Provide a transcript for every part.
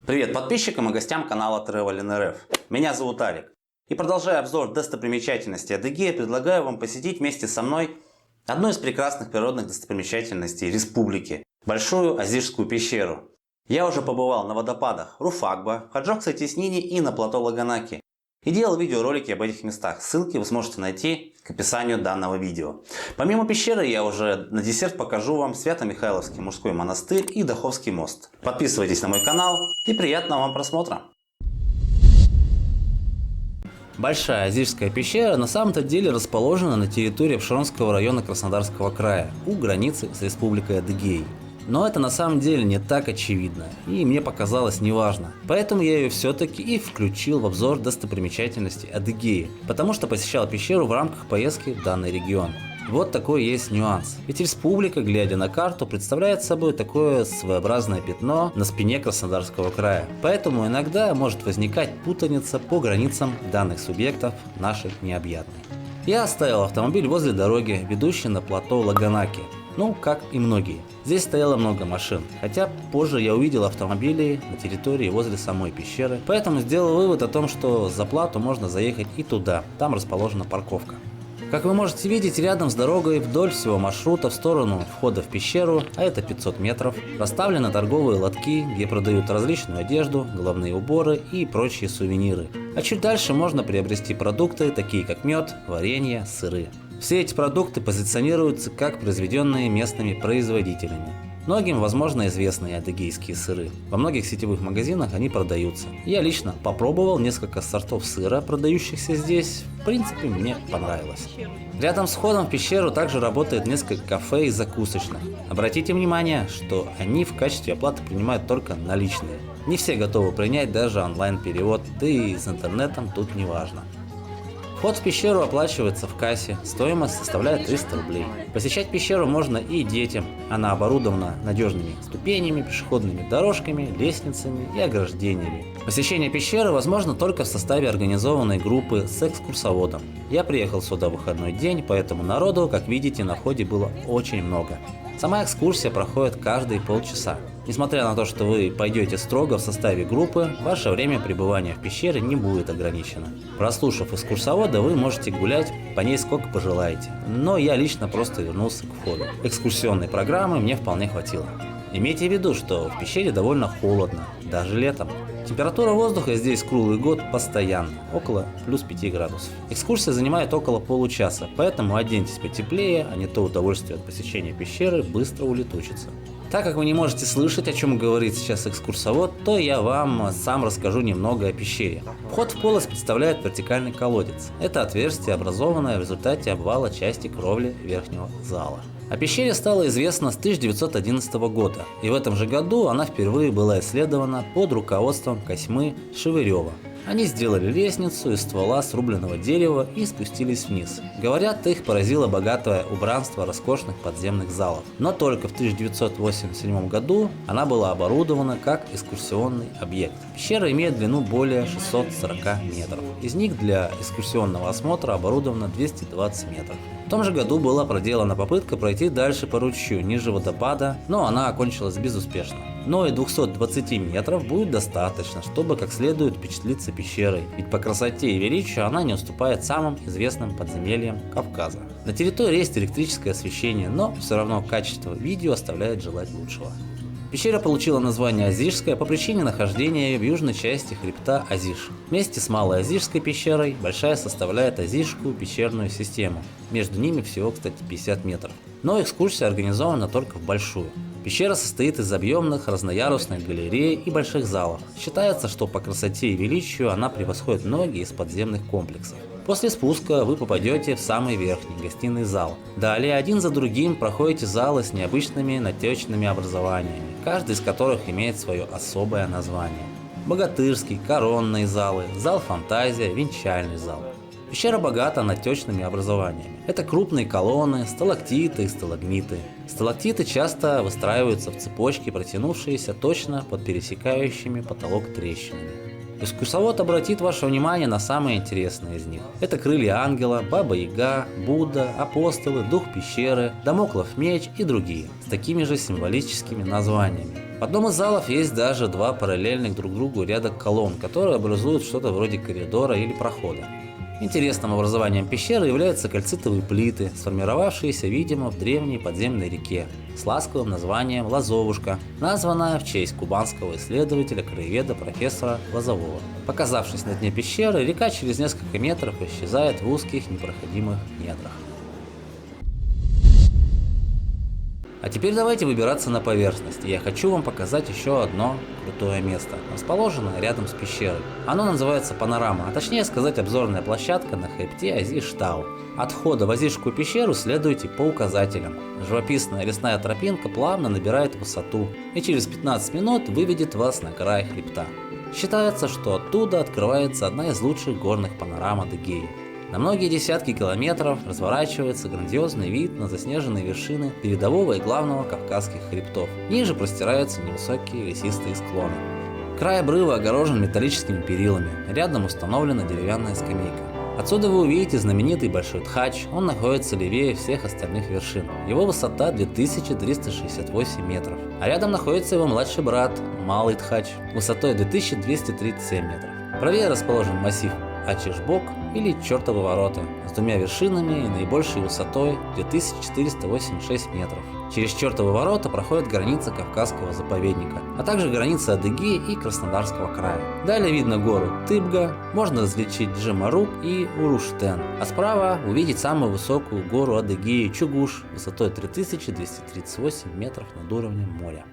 Привет подписчикам и гостям канала Travel.ru. Меня зовут Алик. И продолжая обзор достопримечательностей Адыгеи, предлагаю вам посетить вместе со мной одну из прекрасных природных достопримечательностей республики – Большую Азижскую пещеру. Я уже побывал на водопадах Руфагба, Хаджок-Сайтеснини и на плато Лаганаки. И делал видеоролики об этих местах. Ссылки вы сможете найти к описанию данного видео. Помимо пещеры, я уже на десерт покажу вам Свято-Михайловский мужской монастырь и Даховский мост. Подписывайтесь на мой канал и приятного вам просмотра. Большая Азижская пещера на самом-то деле расположена на территории Апшеронского района Краснодарского края, у границы с Республикой Адыгеей. Но это на самом деле не так очевидно, и мне показалось неважно. Поэтому я ее все-таки и включил в обзор достопримечательностей Адыгеи, потому что посещал пещеру в рамках поездки в данный регион. Вот такой есть нюанс. Ведь республика, глядя на карту, представляет собой такое своеобразное пятно на спине Краснодарского края. Поэтому иногда может возникать путаница по границам данных субъектов наших необъятных. Я оставил автомобиль возле дороги, ведущей на плато Лаганаки. Ну, как и многие. Здесь стояло много машин, хотя позже я увидел автомобили на территории возле самой пещеры, поэтому сделал вывод о том, что за плату можно заехать и туда, там расположена парковка. Как вы можете видеть, рядом с дорогой вдоль всего маршрута в сторону входа в пещеру, а это 500 метров, расставлены торговые лотки, где продают различную одежду, головные уборы и прочие сувениры. А чуть дальше можно приобрести продукты, такие как мед, варенье, сыры. Все эти продукты позиционируются как произведенные местными производителями. Многим, возможно, известны адыгейские сыры. Во многих сетевых магазинах они продаются. Я лично попробовал несколько сортов сыра, продающихся здесь. В принципе, мне понравилось. Рядом с входом в пещеру также работает несколько кафе и закусочных. Обратите внимание, что они в качестве оплаты принимают только наличные. Не все готовы принять даже онлайн-перевод, да и с интернетом тут не важно. Вход в пещеру оплачивается в кассе, стоимость составляет 300 рублей. Посещать пещеру можно и детям, она оборудована надежными ступенями, пешеходными дорожками, лестницами и ограждениями. Посещение пещеры возможно только в составе организованной группы с экскурсоводом. Я приехал сюда в выходной день, поэтому народу, как видите, на входе было очень много. Сама экскурсия проходит каждые полчаса. Несмотря на то, что вы пойдете строго в составе группы, ваше время пребывания в пещере не будет ограничено. Прослушав экскурсовода, вы можете гулять по ней сколько пожелаете. Но я лично просто вернулся к входу. Экскурсионной программы мне вполне хватило. Имейте в виду, что в пещере довольно холодно, даже летом. Температура воздуха здесь круглый год постоянно, около плюс 5 градусов. Экскурсия занимает около получаса, поэтому оденьтесь потеплее, а не то удовольствие от посещения пещеры быстро улетучится. Так как вы не можете слышать, о чем говорит сейчас экскурсовод, то я вам сам расскажу немного о пещере. Вход в полость представляет вертикальный колодец. Это отверстие, образованное в результате обвала части кровли верхнего зала. О пещере стало известно с 1911 года, и в этом же году она впервые была исследована под руководством Косьмы Шевырева. Они сделали лестницу из ствола срубленного дерева и спустились вниз. Говорят, их поразило богатое убранство роскошных подземных залов. Но только в 1987 году она была оборудована как экскурсионный объект. Пещера имеет длину более 640 метров. Из них для экскурсионного осмотра оборудовано 220 метров. В том же году была проделана попытка пройти дальше по ручью, ниже водопада, но она окончилась безуспешно. Но и 220 метров будет достаточно, чтобы как следует впечатлиться пещерой, ведь по красоте и величию она не уступает самым известным подземельям Кавказа. На территории есть электрическое освещение, но все равно качество видео оставляет желать лучшего. Пещера получила название Азижская по причине нахождения ее в южной части хребта Азиш. Вместе с Малой Азижской пещерой Большая составляет Азижскую пещерную систему. Между ними всего, кстати, 50 метров. Но экскурсия организована только в Большую. Пещера состоит из объемных разноярусных галерей и больших залов. Считается, что по красоте и величию она превосходит многие из подземных комплексов. После спуска вы попадете в самый верхний гостиный зал. Далее один за другим проходите залы с необычными натечными образованиями, каждый из которых имеет свое особое название. Богатырский, коронные залы, зал фантазия, венчальный зал. Пещера богата натечными образованиями. Это крупные колонны, сталактиты и сталагмиты. Сталактиты часто выстраиваются в цепочки, протянувшиеся точно под пересекающими потолок трещинами. Экскурсовод обратит ваше внимание на самые интересные из них. Это крылья ангела, Баба-Яга, Будда, апостолы, дух пещеры, Дамоклов меч и другие, с такими же символическими названиями. В одном из залов есть даже два параллельных друг другу ряда колонн, которые образуют что-то вроде коридора или прохода. Интересным образованием пещеры являются кальцитовые плиты, сформировавшиеся, видимо, в древней подземной реке с ласковым названием Лазовушка, названная в честь кубанского исследователя-краеведа профессора Лозового. Показавшись на дне пещеры, река через несколько метров исчезает в узких непроходимых недрах. А теперь давайте выбираться на поверхность, и я хочу вам показать еще одно крутое место, расположенное рядом с пещерой. Оно называется Панорама, а точнее сказать обзорная площадка на хребте Азиштау. От входа в Азишскую пещеру следуйте по указателям. Живописная лесная тропинка плавно набирает высоту и через 15 минут выведет вас на край хребта. Считается, что оттуда открывается одна из лучших горных панорам Адыгеи. На многие десятки километров разворачивается грандиозный вид на заснеженные вершины передового и главного Кавказских хребтов. Ниже простираются невысокие лесистые склоны. Край обрыва огорожен металлическими перилами, рядом установлена деревянная скамейка. Отсюда вы увидите знаменитый Большой Тхач, он находится левее всех остальных вершин. Его высота 2368 метров. А рядом находится его младший брат, Малый Тхач, высотой 2237 метров. Правее расположен массив Ачишбок или Чертовы ворота с двумя вершинами и наибольшей высотой 2486 метров. Через Чертовы ворота проходит граница Кавказского заповедника, а также граница Адыгеи и Краснодарского края. Далее видно гору Тыбга, можно различить Джемарук и Уруштен, а справа увидеть самую высокую гору Адыгеи Чугуш высотой 3238 метров над уровнем моря.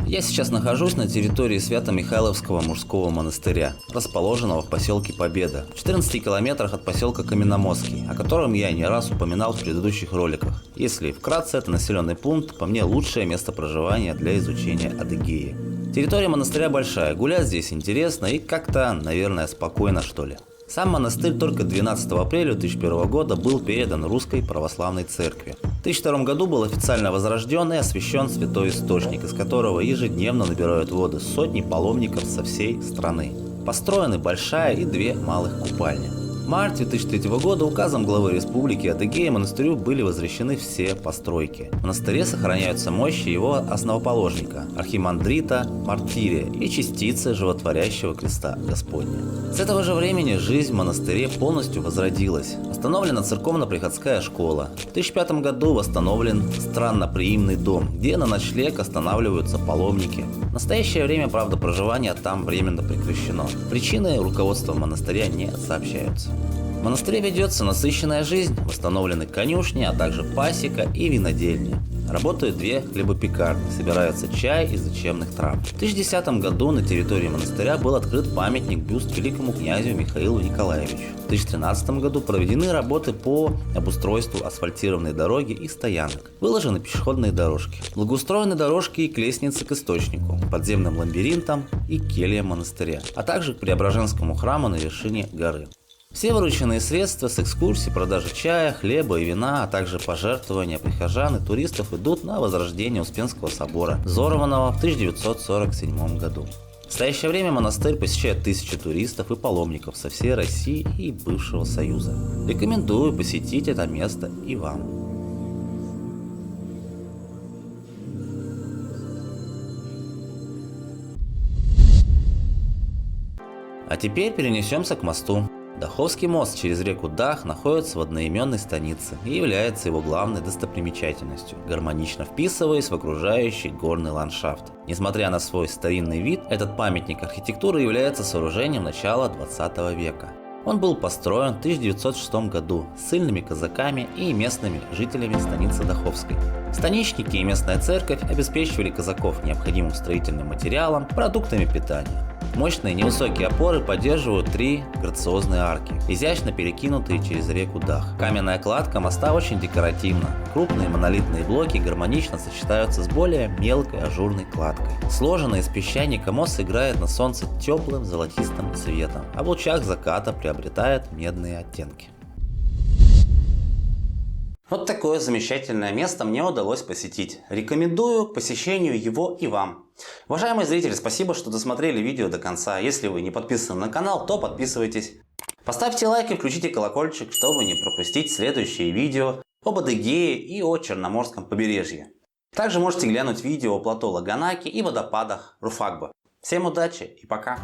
Я сейчас нахожусь на территории Свято-Михайловского мужского монастыря, расположенного в поселке Победа, в 14 километрах от поселка Каменномостский, о котором я не раз упоминал в предыдущих роликах. Если вкратце, это населенный пункт, по мне, лучшее место проживания для изучения Адыгеи. Территория монастыря большая, гулять здесь интересно и как-то, наверное, спокойно, что ли. Сам монастырь только 12 апреля 2001 года был передан Русской Православной Церкви. В 2002 году был официально возрожден и освящен святой источник, из которого ежедневно набирают воды сотни паломников со всей страны. Построены большая и две малых купальни. В марте 2003 года указом главы Республики Адыгея монастырю были возвращены все постройки. В монастыре сохраняются мощи его основоположника, архимандрита Мартирия и частицы животворящего креста Господня. С этого же времени жизнь в монастыре полностью возродилась. Восстановлена церковно-приходская школа. В 2005 году восстановлен странноприимный дом, где на ночлег останавливаются паломники. В настоящее время, правда, проживание там временно прекращено. Причины руководством монастыря не сообщаются. В монастыре ведется насыщенная жизнь, восстановлены конюшни, а также пасека и винодельня. Работают две хлебопекарни, собирается чай из лечебных трав. В 2010 году на территории монастыря был открыт памятник-бюст великому князю Михаилу Николаевичу. В 2013 году проведены работы по обустройству асфальтированной дороги и стоянок. Выложены пешеходные дорожки. Благоустроены дорожки и к лестнице к источнику, подземным лабиринтам и кельям монастыря, а также к Преображенскому храму на вершине горы. Все вырученные средства с экскурсий, продажи чая, хлеба и вина, а также пожертвования прихожан и туристов идут на возрождение Успенского собора, взорванного в 1947 году. В настоящее время монастырь посещает тысячи туристов и паломников со всей России и бывшего Союза. Рекомендую посетить это место и вам. А теперь перенесемся к мосту. Даховский мост через реку Дах находится в одноименной станице и является его главной достопримечательностью, гармонично вписываясь в окружающий горный ландшафт. Несмотря на свой старинный вид, этот памятник архитектуры является сооружением начала 20 века. Он был построен в 1906 году ссыльными казаками и местными жителями станицы Даховской. Станичники и местная церковь обеспечивали казаков необходимым строительным материалом, продуктами питания. Мощные невысокие опоры поддерживают три грациозные арки, изящно перекинутые через реку Дах. Каменная кладка моста очень декоративна. Крупные монолитные блоки гармонично сочетаются с более мелкой ажурной кладкой. Сложенный из песчаника мост играет на солнце теплым золотистым цветом, а в лучах заката приобретает медные оттенки. Вот такое замечательное место мне удалось посетить. Рекомендую к посещению его и вам. Уважаемые зрители, спасибо, что досмотрели видео до конца. Если вы не подписаны на канал, то подписывайтесь. Поставьте лайк и включите колокольчик, чтобы не пропустить следующие видео об Адыгее и о Черноморском побережье. Также можете глянуть видео о плато Лаганаки и водопадах Руфагба. Всем удачи и пока!